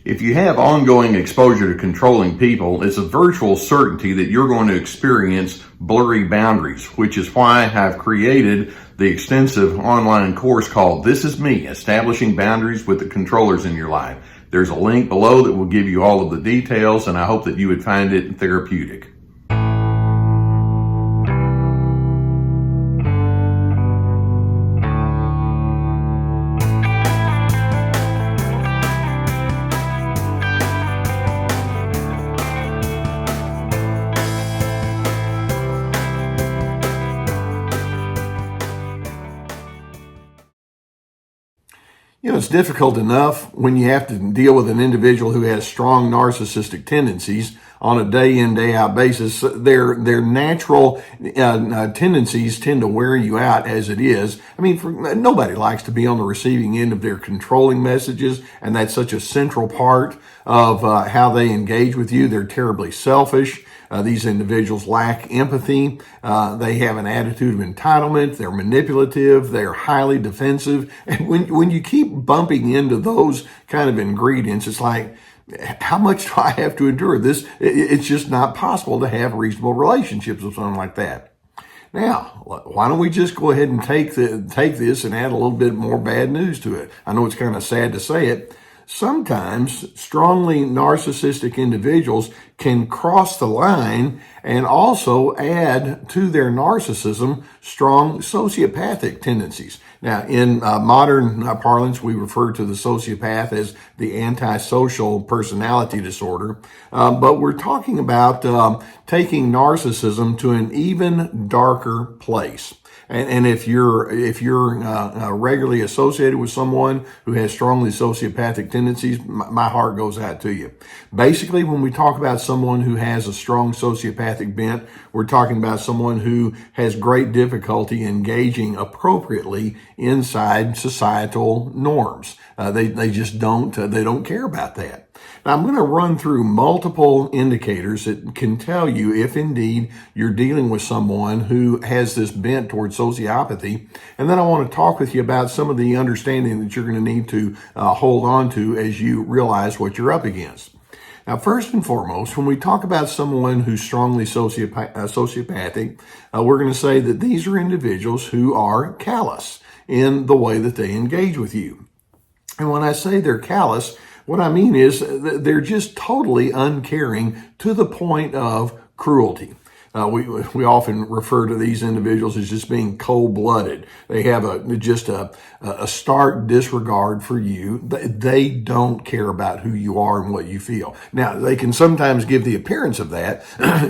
If you have ongoing exposure to controlling people, it's a virtual certainty that you're going to experience blurry boundaries, which is why I've created the extensive online course called This Is Me, Establishing Boundaries with the Controllers in Your Life. There's a link below that will give you all of the details, and I hope that you would find it therapeutic. It's difficult enough when you have to deal with an individual who has strong narcissistic tendencies on a day in, day out basis. Their natural tendencies tend to wear you out as it is. I mean, nobody likes to be on the receiving end of their controlling messages, and that's such a central part of how they engage with you. They're terribly selfish. These individuals lack empathy. They have an attitude of entitlement. They're manipulative. They're highly defensive. And when you keep bumping into those kind of ingredients, it's like, how much do I have to endure this? It's just not possible to have reasonable relationships with someone like that. Now, why don't we just go ahead and take this and add a little bit more bad news to it? I know it's kind of sad to say it. Sometimes strongly narcissistic individuals can cross the line and also add to their narcissism strong sociopathic tendencies. Now, in modern parlance, we refer to the sociopath as the antisocial personality disorder, but we're talking about taking narcissism to an even darker place. And if you're regularly associated with someone who has strongly sociopathic tendencies, my heart goes out to you. Basically, when we talk about someone who has a strong sociopathic bent, we're talking about someone who has great difficulty engaging appropriately inside societal norms. They just don't care about that. Now, I'm going to run through multiple indicators that can tell you if indeed you're dealing with someone who has this bent towards sociopathy. And then I want to talk with you about some of the understanding that you're going to need to hold on to as you realize what you're up against. Now, first and foremost, when we talk about someone who's strongly sociopathic, we're going to say that these are individuals who are callous in the way that they engage with you. And when I say they're callous, what I mean is they're just totally uncaring to the point of cruelty. We often refer to these individuals as just being cold-blooded. They have just a stark disregard for you. They don't care about who you are and what you feel. Now, they can sometimes give the appearance of that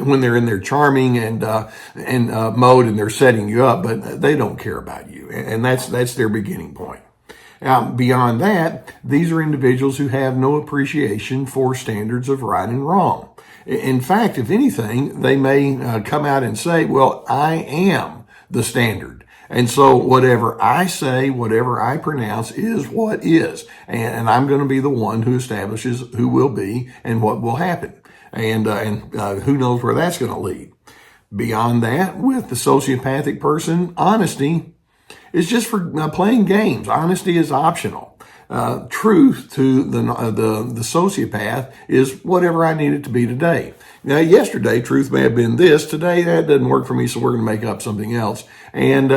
when they're in their charming and mode and they're setting you up, but they don't care about you, and that's their beginning point. Now, beyond that, these are individuals who have no appreciation for standards of right and wrong. In fact, if anything, they may come out and say, well, I am the standard. And so whatever I say, whatever I pronounce is what is. And I'm going to be the one who establishes who will be and what will happen. And who knows where that's going to lead. Beyond that, with the sociopathic person, honesty is just for playing games. Honesty is optional. Truth to the sociopath is whatever I need it to be today. Now, yesterday, truth may have been this. Today, that doesn't work for me, so we're going to make up something else. And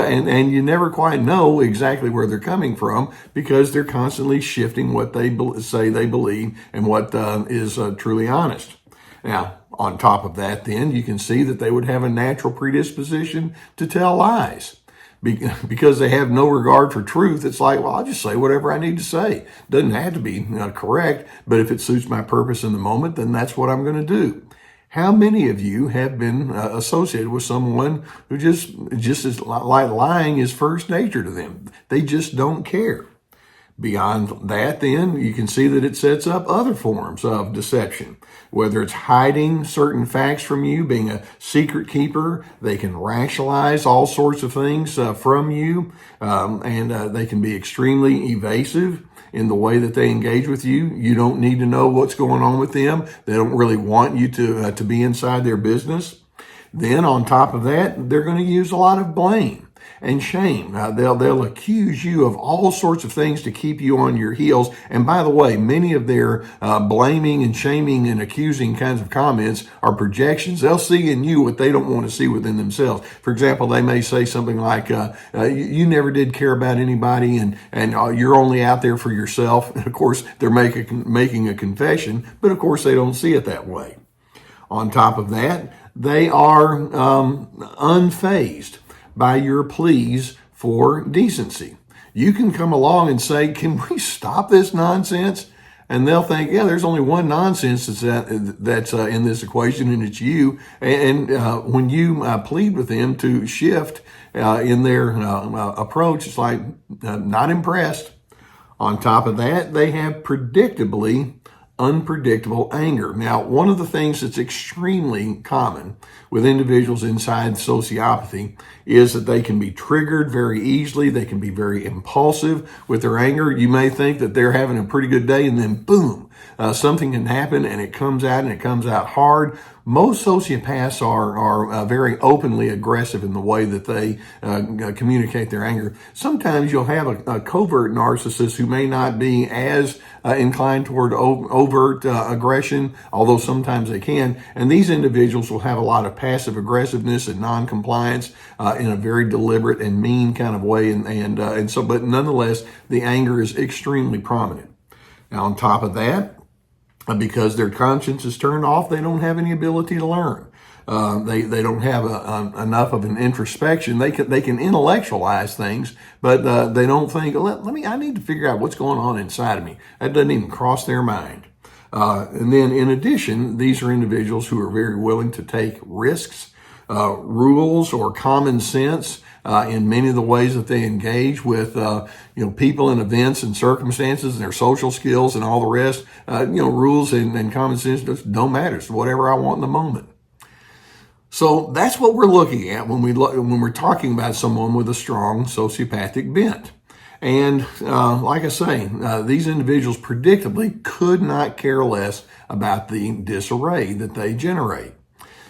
you never quite know exactly where they're coming from because they're constantly shifting what they say they believe and what is truly honest. Now, on top of that, then, you can see that they would have a natural predisposition to tell lies. Because they have no regard for truth, it's like, well, I'll just say whatever I need to say. Doesn't have to be correct, but if it suits my purpose in the moment, then that's what I'm going to do. How many of you have been associated with someone who just is like lying is first nature to them? They just don't care. Beyond that, then, you can see that it sets up other forms of deception. Whether it's hiding certain facts from you, being a secret keeper, they can rationalize all sorts of things from you, and they can be extremely evasive in the way that they engage with you. You don't need to know what's going on with them. They don't really want you to be inside their business. Then on top of that, they're going to use a lot of blame. And shame. They'll accuse you of all sorts of things to keep you on your heels. And by the way, many of their blaming and shaming and accusing kinds of comments are projections. They'll see in you what they don't want to see within themselves. For example, they may say something like, you never did care about anybody, and you're only out there for yourself. And of course, they're making a confession, but of course they don't see it that way. On top of that, they are unfazed by your pleas for decency. You can come along and say, can we stop this nonsense? And they'll think, yeah, there's only one nonsense that's in this equation, and it's you. And when you plead with them to shift in their approach, it's like, not impressed. On top of that, they have predictably unpredictable anger. Now, one of the things that's extremely common with individuals inside sociopathy is that they can be triggered very easily. They can be very impulsive with their anger. You may think that they're having a pretty good day, and then boom, something can happen, and it comes out hard. Most sociopaths are very openly aggressive in the way that they communicate their anger. Sometimes you'll have a covert narcissist who may not be as inclined toward overt aggression, although sometimes they can. And these individuals will have a lot of passive aggressiveness and non-compliance in a very deliberate and mean kind of way. And so, but nonetheless, the anger is extremely prominent. Now, on top of that, because their conscience is turned off, they don't have any ability to learn. They don't have enough of an introspection. They can intellectualize things, but they don't think, I need to figure out what's going on inside of me. That doesn't even cross their mind. And then in addition, these are individuals who are very willing to take risks, rules or common sense, in many of the ways that they engage with, people and events and circumstances and their social skills and all the rest. Rules and common sense just don't matter. It's whatever I want in the moment. So that's what we're looking at when we're talking about someone with a strong sociopathic bent. And like I say, these individuals predictably could not care less about the disarray that they generate.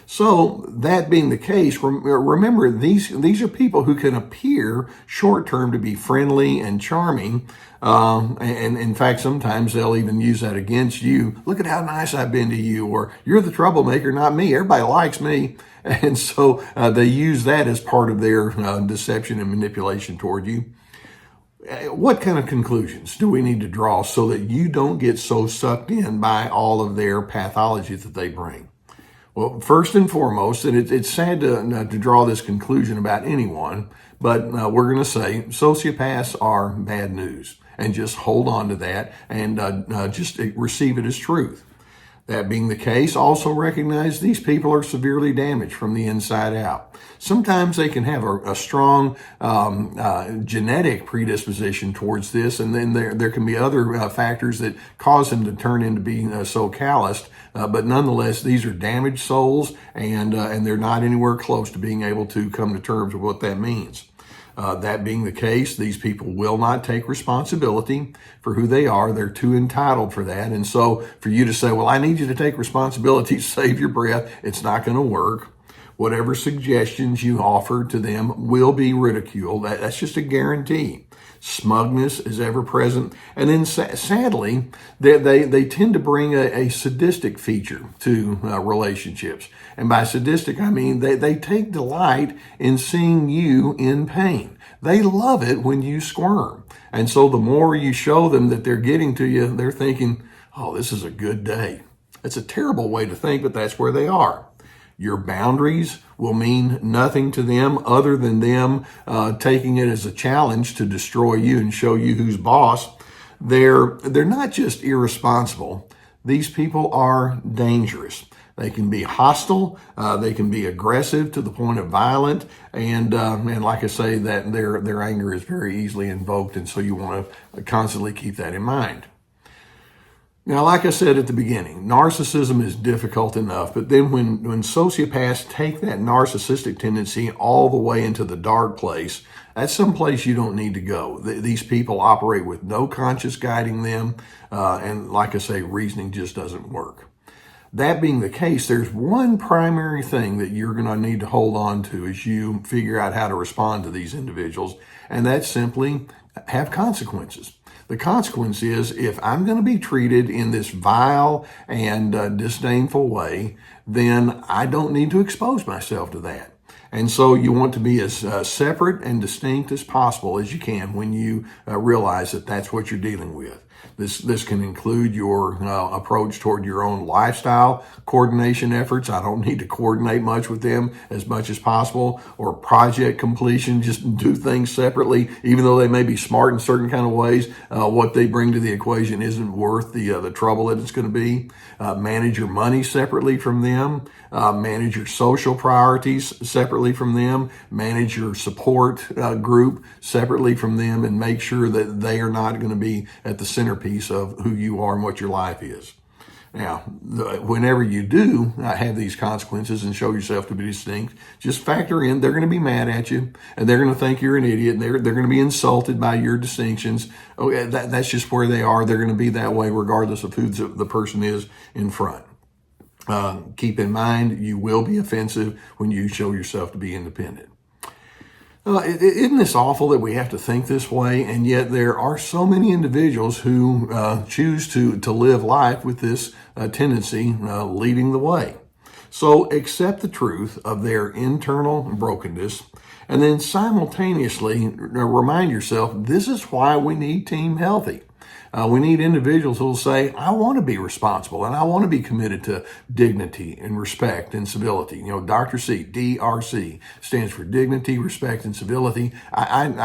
So that being the case, remember, these are people who can appear short-term to be friendly and charming. And in fact, sometimes they'll even use that against you. Look at how nice I've been to you, or you're the troublemaker, not me. Everybody likes me. And so they use that as part of their deception and manipulation toward you. What kind of conclusions do we need to draw so that you don't get so sucked in by all of their pathology that they bring? Well, first and foremost, and it's sad to draw this conclusion about anyone, but we're going to say sociopaths are bad news, and just hold on to that and just receive it as truth. That being the case, also recognize these people are severely damaged from the inside out. Sometimes they can have a strong genetic predisposition towards this, and then there can be other factors that cause them to turn into being so calloused. But nonetheless, these are damaged souls, and they're not anywhere close to being able to come to terms with what that means. That being the case, these people will not take responsibility for who they are. They're too entitled for that. And so for you to say, well, I need you to take responsibility, save your breath, it's not going to work. Whatever suggestions you offer to them will be ridiculed. That's just a guarantee. Smugness is ever present. And then sadly, they tend to bring a sadistic feature to relationships. And by sadistic, I mean they take delight in seeing you in pain. They love it when you squirm. And so the more you show them that they're getting to you, they're thinking, oh, this is a good day. It's a terrible way to think, but that's where they are. Your boundaries will mean nothing to them other than them taking it as a challenge to destroy you and show you who's boss. They're not just irresponsible. These people are dangerous. They can be hostile. They can be aggressive to the point of violent. And like I say, that their anger is very easily invoked. And so you want to constantly keep that in mind. Now, like I said at the beginning, narcissism is difficult enough, but then when sociopaths take that narcissistic tendency all the way into the dark place, that's some place you don't need to go. These people operate with no conscious guiding them, and like I say, reasoning just doesn't work. That being the case, there's one primary thing that you're going to need to hold on to as you figure out how to respond to these individuals, and that's simply have consequences. The consequence is if I'm going to be treated in this vile and disdainful way, then I don't need to expose myself to that. And so you want to be as separate and distinct as possible as you can when you realize that that's what you're dealing with. This can include your approach toward your own lifestyle coordination efforts. I don't need to coordinate much with them as much as possible, or project completion, just do things separately, even though they may be smart in certain kind of ways. What they bring to the equation isn't worth the trouble that it's going to be. Manage your money separately from them. Manage your social priorities separately from them. Manage your support group separately from them, and make sure that they are not going to be at the centerpiece of who you are and what your life is. Now, whenever you do have these consequences and show yourself to be distinct, just factor in they're going to be mad at you, and they're going to think you're an idiot, and they're going to be insulted by your distinctions. Okay, that's just where they are. They're going to be that way regardless of who the person is in front. Keep in mind, you will be offensive when you show yourself to be independent. Isn't this awful that we have to think this way? And yet there are so many individuals who choose to live life with this tendency leading the way. So accept the truth of their internal brokenness, and then simultaneously remind yourself, this is why we need Team Healthy. We need individuals who will say, I want to be responsible and I want to be committed to dignity and respect and civility. You know, Dr. C, DRC, stands for dignity, respect, and civility. I'm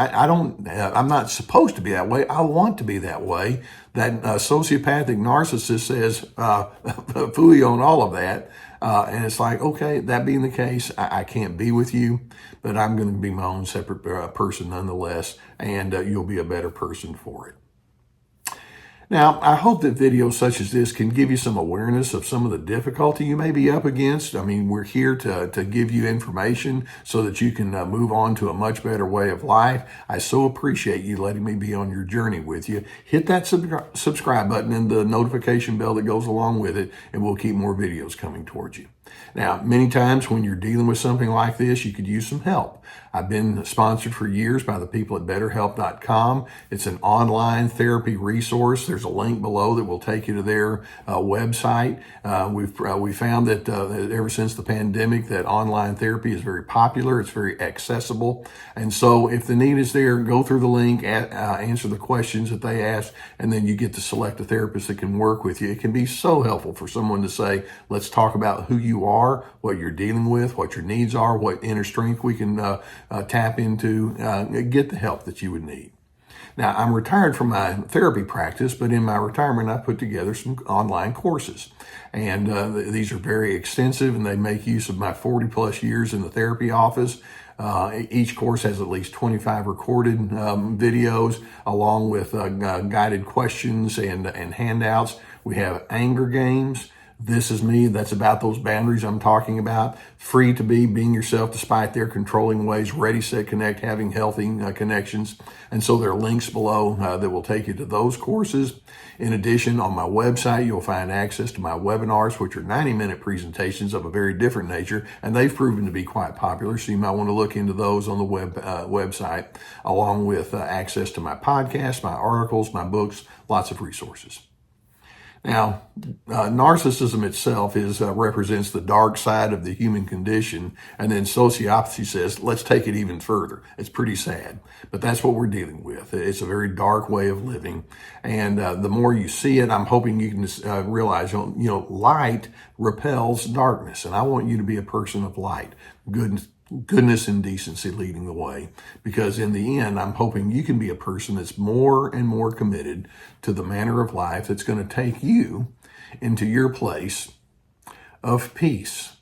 not supposed to be that way. I want to be that way. That sociopathic narcissist says, phooey on all of that. And it's like, okay, that being the case, I can't be with you, but I'm going to be my own separate person nonetheless, and you'll be a better person for it. Now, I hope that videos such as this can give you some awareness of some of the difficulty you may be up against. I mean, we're here to give you information so that you can move on to a much better way of life. I so appreciate you letting me be on your journey with you. Hit that subscribe button and the notification bell that goes along with it, and we'll keep more videos coming towards you. Now, many times when you're dealing with something like this, you could use some help. I've been sponsored for years by the people at BetterHelp.com. It's an online therapy resource. There's a link below that will take you to their website. We found that ever since the pandemic, that online therapy is very popular. It's very accessible. And so if the need is there, go through the link, answer the questions that they ask, and then you get to select a therapist that can work with you. It can be so helpful for someone to say, let's talk about who you are, what you're dealing with, what your needs are, what inner strength we can tap into, get the help that you would need. Now, I'm retired from my therapy practice, but in my retirement, I put together some online courses. And these are very extensive, and they make use of my 40 plus years in the therapy office. Each course has at least 25 recorded videos, along with guided questions and handouts. We have anger games. This is me. That's about those boundaries I'm talking about. Free to be, being yourself despite their controlling ways. Ready, set, connect, having healthy connections. And so there are links below that will take you to those courses. In addition, on my website, you'll find access to my webinars, which are 90-minute presentations of a very different nature, and they've proven to be quite popular. So you might want to look into those on the website, along with access to my podcasts, my articles, my books, lots of resources. Now, narcissism itself represents the dark side of the human condition, and then sociopathy says, let's take it even further. It's pretty sad, but that's what we're dealing with. It's a very dark way of living, and the more you see it, I'm hoping you can realize, light repels darkness, and I want you to be a person of light, goodness and decency leading the way, because in the end, I'm hoping you can be a person that's more and more committed to the manner of life that's going to take you into your place of peace